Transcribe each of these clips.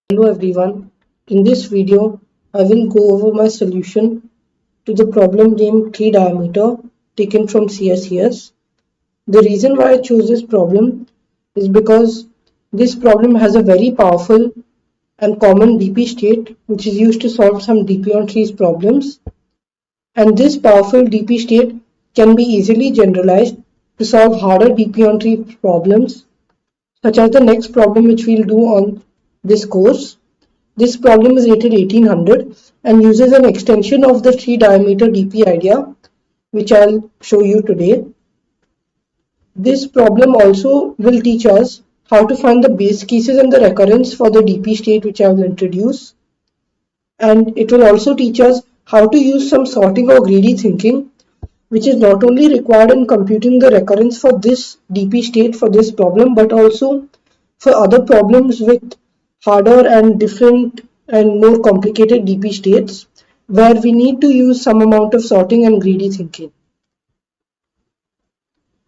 Hello everyone. In this video, I will go over my solution to the problem named tree diameter taken from CSES. The reason why I chose this problem is because this problem has a very powerful and common DP state which is used to solve some DP on trees problems, and this powerful DP state can be easily generalized to solve harder DP on tree problems such as the next problem which we'll do on this course. This problem is rated 1800 and uses an extension of the tree diameter DP idea, which I'll show you today. This problem also will teach us how to find the base cases and the recurrence for the DP state which I will introduce. And it will also teach us how to use some sorting or greedy thinking, which is not only required in computing the recurrence for this DP state for this problem, but also for other problems with harder and different and more complicated DP states where we need to use some amount of sorting and greedy thinking.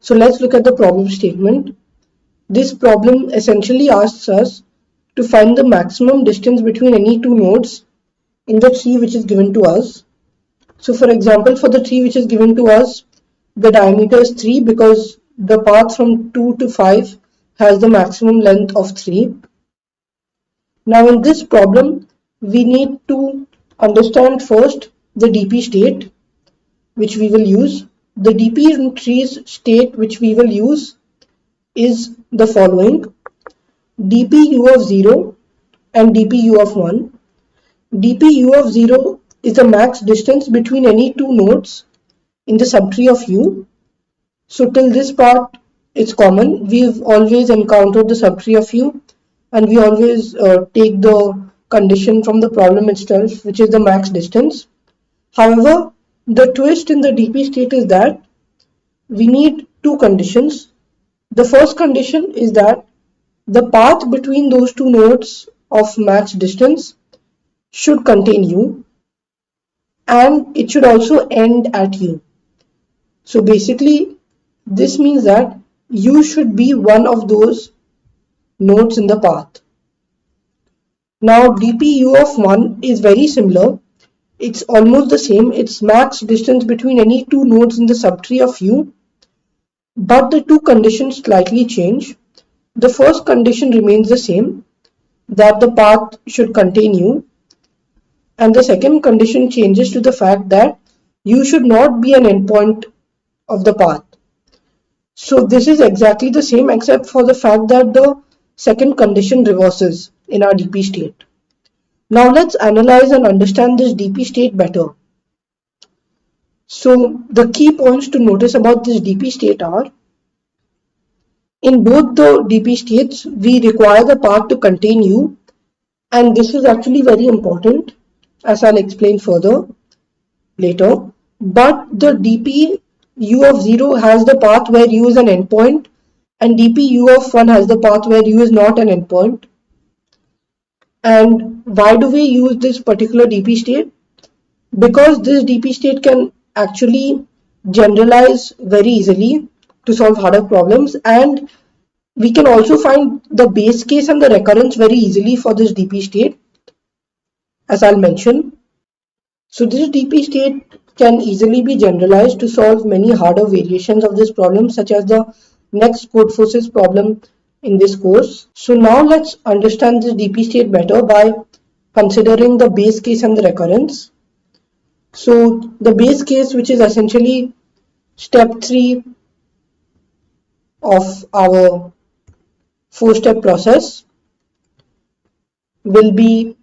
So let's look at the problem statement. This problem essentially asks us to find the maximum distance between any two nodes in the tree which is given to us. So for example, for the tree which is given to us, the diameter is 3 because the path from 2 to 5 has the maximum length of 3. Now in this problem, we need to understand first the DP state which we will use. The DP in trees state which we will use is the following: dpu of 0 and dpu of 1. dpu of 0 is the max distance between any two nodes in the subtree of u. So till this part it's common. We've always encountered the subtree of u and we always take the condition from the problem itself, which is the max distance. However, the twist in the DP state is that we need two conditions. The first condition is that the path between those two nodes of max distance should contain u and it should also end at u. So basically, this means that u should be one of those nodes in the path. Now dpu of 1 is very similar. It's almost the same. It's max distance between any two nodes in the subtree of u, but the two conditions slightly change. The first condition remains the same, that the path should contain u, and the second condition changes to the fact that u should not be an endpoint of the path. So this is exactly the same except for the fact that the second condition reverses in our DP state. Now let's analyze and understand this DP state better. So the key points to notice about this DP state are: in both the DP states, we require the path to contain u, and this is actually very important, as I'll explain further later. But the DP u of 0 has the path where u is an endpoint, and DP u of 1 has the path where u is not an endpoint. And why do we use this particular DP state? Because this DP state can actually generalize very easily to solve harder problems, and we can also find the base case and the recurrence very easily for this DP state, as I'll mention. So this DP state can easily be generalized to solve many harder variations of this problem, such as the next Codeforces problem in this course. So now let's understand this DP state better by considering the base case and the recurrence. So the base case, which is essentially step 3 of our 4-step process, will be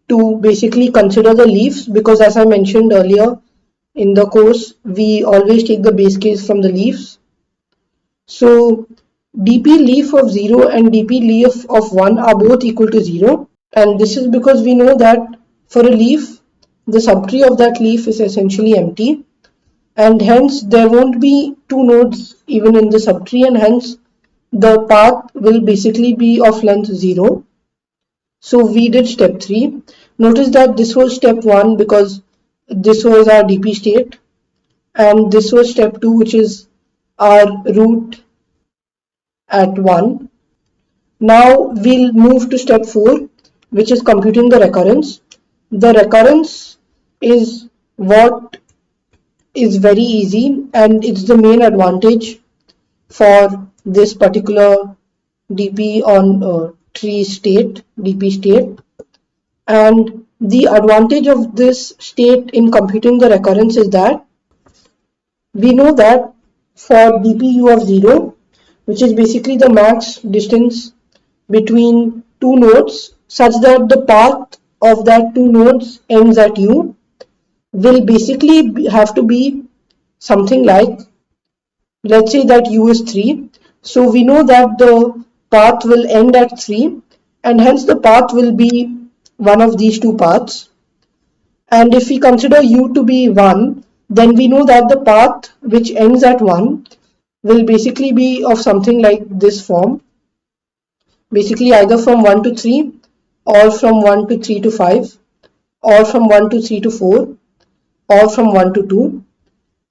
to basically consider the leaves, because as I mentioned earlier in the course, we always take the base case from the leaves. So dp leaf of 0 and dp leaf of 1 are both equal to 0, and this is because we know that for a leaf, the subtree of that leaf is essentially empty, and hence there won't be two nodes even in the subtree, and hence the path will basically be of length 0. So we did step 3. Notice that this was step 1 because this was our DP state, and this was step 2, which is our root at 1. Now we'll move to step 4, which is computing the recurrence. The recurrence is what is very easy, and it's the main advantage for this particular DP on tree state, DP state. And the advantage of this state in computing the recurrence is that we know that for DPU of 0, which is basically the max distance between two nodes, such that the path of that two nodes ends at U, will basically have to be something like, let's say that U is 3. So we know that the path will end at 3, and hence the path will be one of these two paths. And if we consider U to be 1, then we know that the path which ends at 1 will basically be of something like this form. Basically either from 1 to 3, or from 1 to 3 to 5, or from 1 to 3 to 4, or from 1 to 2.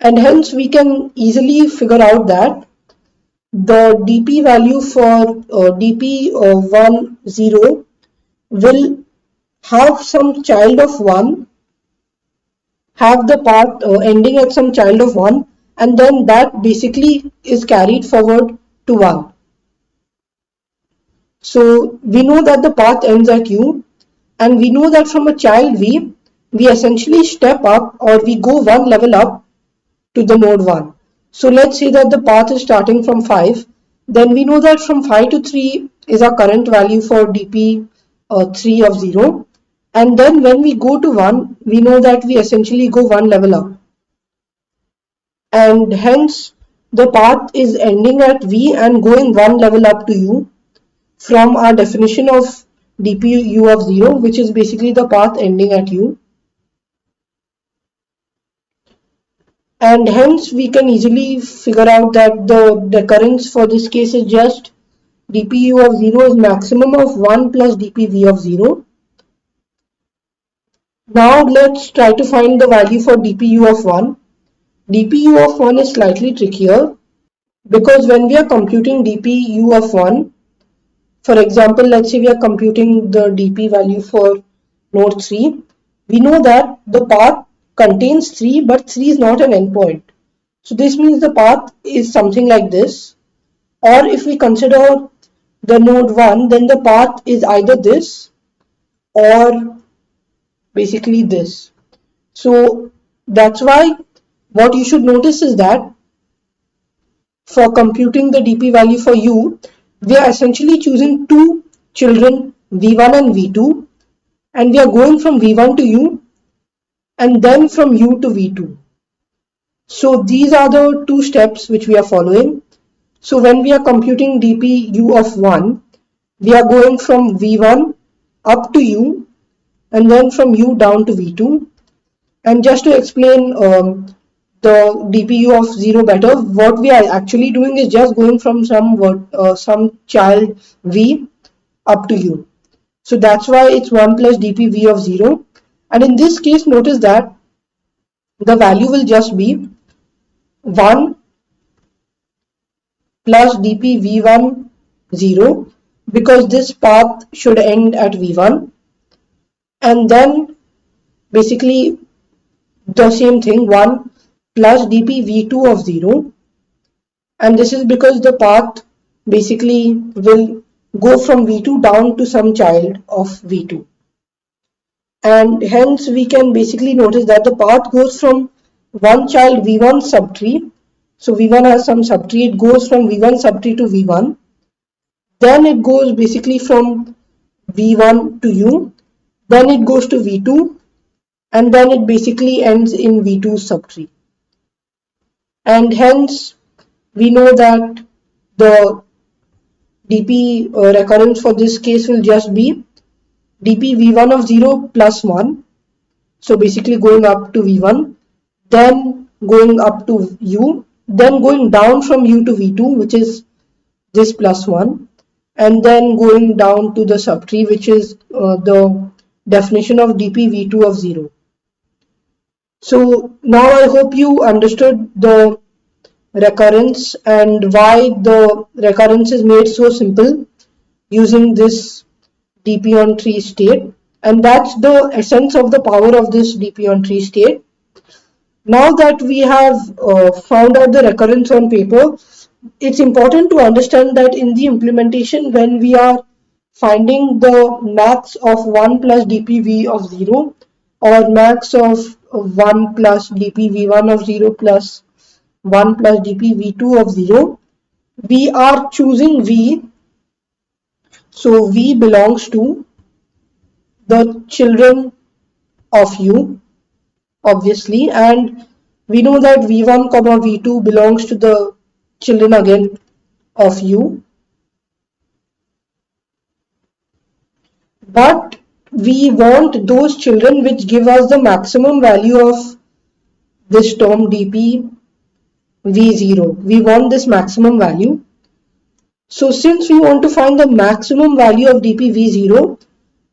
And hence we can easily figure out that the DP value for DP 0 will have some child of 1, have the path ending at some child of 1, and then that basically is carried forward to 1. So we know that the path ends at U, and we know that from a child V, we essentially step up, or we go one level up to the node 1. So let's say that the path is starting from 5, then we know that from 5 to 3 is our current value for DP 3 of 0. And then when we go to 1, we know that we essentially go one level up. And hence the path is ending at V and going one level up to U from our definition of DPU of 0, which is basically the path ending at U. And hence we can easily figure out that the recurrence for this case is just DPU of 0 is maximum of 1 plus DPV of 0. Now let's try to find the value for DPU of 1. DPU of 1 is slightly trickier, because when we are computing DPU of 1, for example, let's say we are computing the DP value for node 3, we know that the path contains 3, but 3 is not an endpoint. So this means the path is something like this. Or if we consider the node 1, then the path is either this or basically this. So that's why what you should notice is that for computing the DP value for U, we are essentially choosing two children, V1 and V2, and we are going from V1 to U and then from U to V2. So these are the two steps which we are following. So when we are computing DPU of 1, we are going from V1 up to U and then from U down to V2. And just to explain the DPU of 0 better, what we are actually doing is just going from some child V up to U. So that's why it's 1 plus DPV of 0. And in this case, notice that the value will just be 1 plus DPV1 0, because this path should end at V1. And then basically the same thing, 1 plus DPV2 of 0, and this is because the path basically will go from V2 down to some child of V2, and hence we can basically notice that the path goes from one child V1 subtree. So V1 has some subtree, it goes from V1 subtree to V1, then it goes basically from V1 to U, then it goes to V2, and then it basically ends in V2 subtree. And hence we know that the DP recurrence for this case will just be DPV1 of 0 plus 1. So basically going up to V1, then going up to U, then going down from U to V2, which is this plus 1, and then going down to the subtree, which is the definition of DPV2 of 0. So now I hope you understood the recurrence and why the recurrence is made so simple. using this DP on tree state, and that's the essence of the power of this DP on tree state. Now that we have found out the recurrence on paper, it's important to understand that in the implementation, when we are finding the max of 1 plus dpv of 0 or max of 1 plus dpv1 of 0 plus 1 plus dpv2 of 0, we are choosing v. So v belongs to the children of u, obviously, and we know that v1 comma v2 belongs to the children again of u, but we want those children which give us the maximum value of this term dp v0. We want this maximum value. So since we want to find the maximum value of dp v0,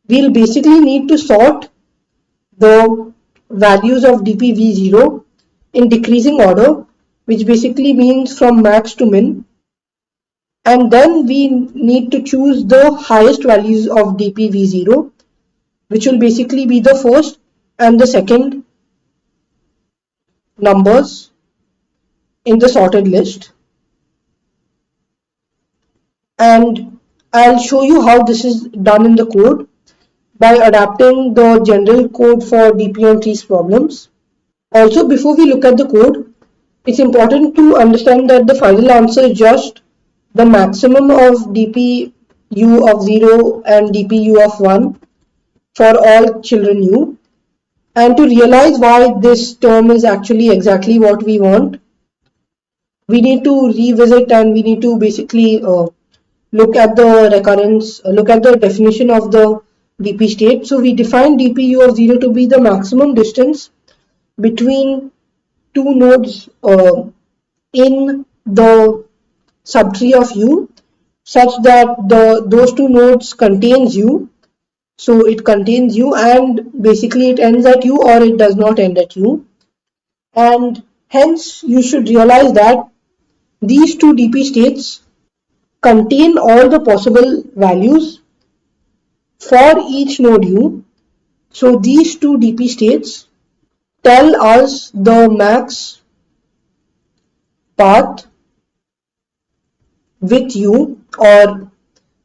we'll basically need to sort the values of dp v0 in decreasing order, which basically means from max to min, and then we need to choose the highest values of dp v0, which will basically be the first and the second numbers in the sorted list. And I'll show you how this is done in the code by adapting the general code for DP on trees problems. Also, before we look at the code, it's important to understand that the final answer is just the maximum of dpu of 0 and dpu of 1 for all children u. And to realize why this term is actually exactly what we want, we need to revisit and we need to basically look at the recurrence, look at the definition of the DP state. So we define dpu of 0 to be the maximum distance between two nodes in the subtree of u, such that those two nodes contains u. So it contains u and basically it ends at u or it does not end at u. And hence you should realize that these two DP states contain all the possible values for each node u. So these two DP states tell us the max path with u, or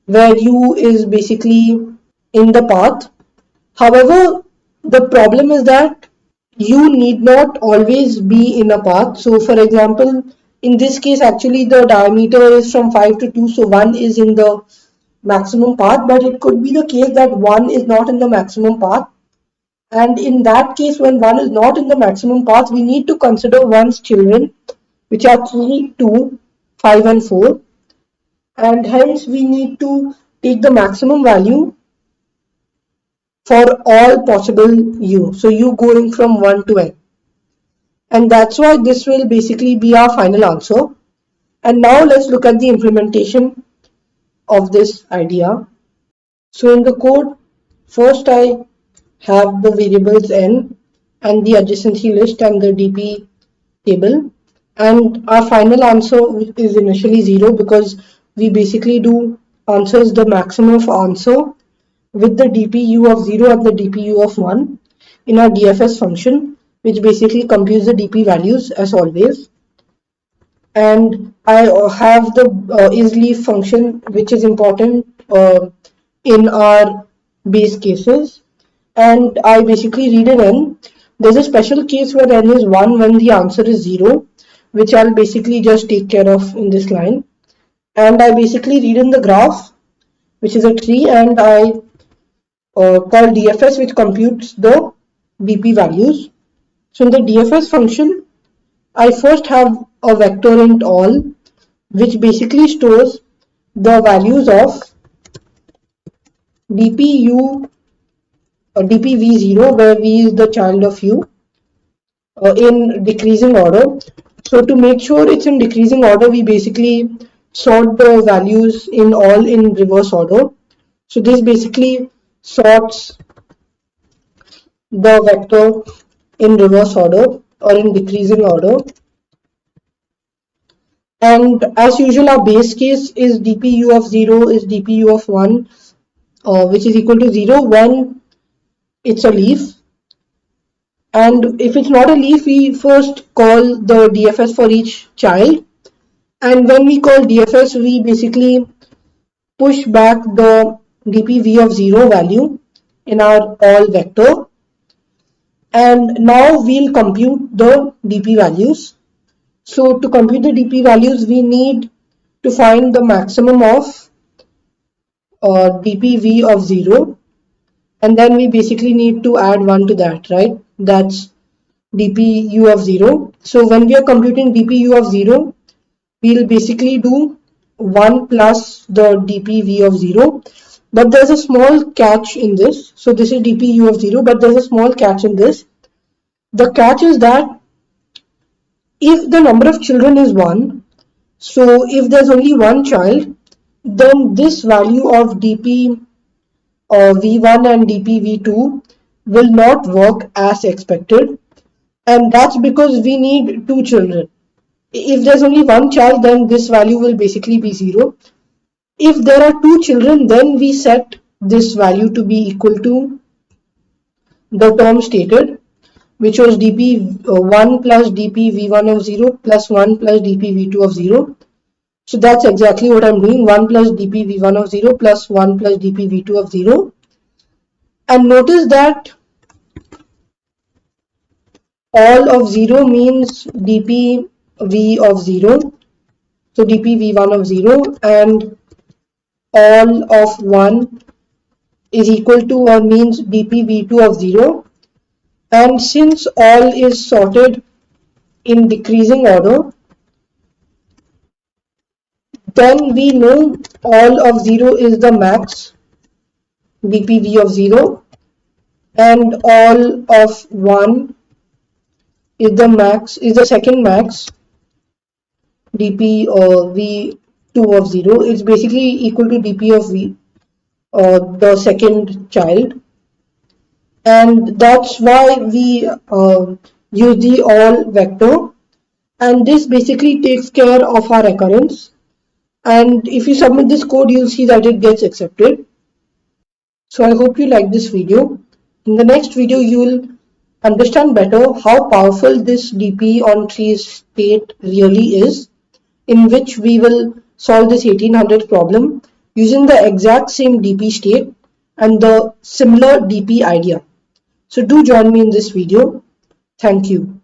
where u is basically in the path. However, the problem is that u need not always be in a path. So for example, in this case actually the diameter is from 5 to 2, so 1 is in the maximum path, but it could be the case that 1 is not in the maximum path, and in that case when 1 is not in the maximum path, we need to consider 1's children, which are 3, 2, 5 and 4, and hence we need to take the maximum value for all possible u, so u going from 1 to n, and that's why this will basically be our final answer. And now let's look at the implementation of this idea. So in the code, first I have the variables n and the adjacency list and the dp table, and our final answer is initially 0 because we basically do answers the maximum of answer with the dpu of 0 and the dpu of 1 in our DFS function, which basically computes the dp values as always. And I have the isLeaf function, which is important in our base cases, and I basically read an n. There's a special case where n is 1 when the answer is 0, which I'll basically just take care of in this line. And I basically read in the graph, which is a tree, and I call DFS, which computes the dp values. So in the DFS function, I first have a vector int all, which basically stores the values of dpu or dpv0, where v is the child of u, in decreasing order. So to make sure it's in decreasing order, we basically sort the values in all in reverse order. So this basically sorts the vector in reverse order or in decreasing order. And as usual, our base case is dpu of 0 is dpu of 1, which is equal to 0 when it's a leaf. And if it's not a leaf, we first call the DFS for each child. And when we call DFS, we basically push back the dpv of 0 value in our all vector. And now we'll compute the dp values. So to compute the dp values, we need to find the maximum of dpv of 0, and then we basically need to add 1 to that, right? That's dpu of 0. So when we are computing dpu of 0, we'll basically do 1 plus the dpv of 0, but there's a small catch in this. So this is dpu of 0, but there's a small catch in this. The catch is that if the number of children is 1, so if there's only one child, then this value of dp v1 and dp v2 will not work as expected, and that's because we need two children. If there's only one child, then this value will basically be 0. If there are two children, then we set this value to be equal to the term stated, which was dp1 plus dp v1 of 0 plus 1 plus dp v2 of 0. So that's exactly what I'm doing, 1 plus dp v1 of 0 plus 1 plus dp v2 of 0. And notice that all of 0 means dp v of 0, so dp v1 of 0, and all of 1 is equal to or means dp v2 of 0. And since all is sorted in decreasing order, then we know all of 0 is the max dpv of 0, and all of 1 is the second max dp v2 of 0. It's basically equal to dp of v, the second child, and that's why we use the all vector, and this basically takes care of our recurrence. And if you submit this code, you'll see that it gets accepted. So I hope you like this video. In the next video, you will understand better how powerful this dp on tree state really is, in which we will solve this 1800 problem using the exact same dp state and the similar dp idea. So do join me in this video. Thank you.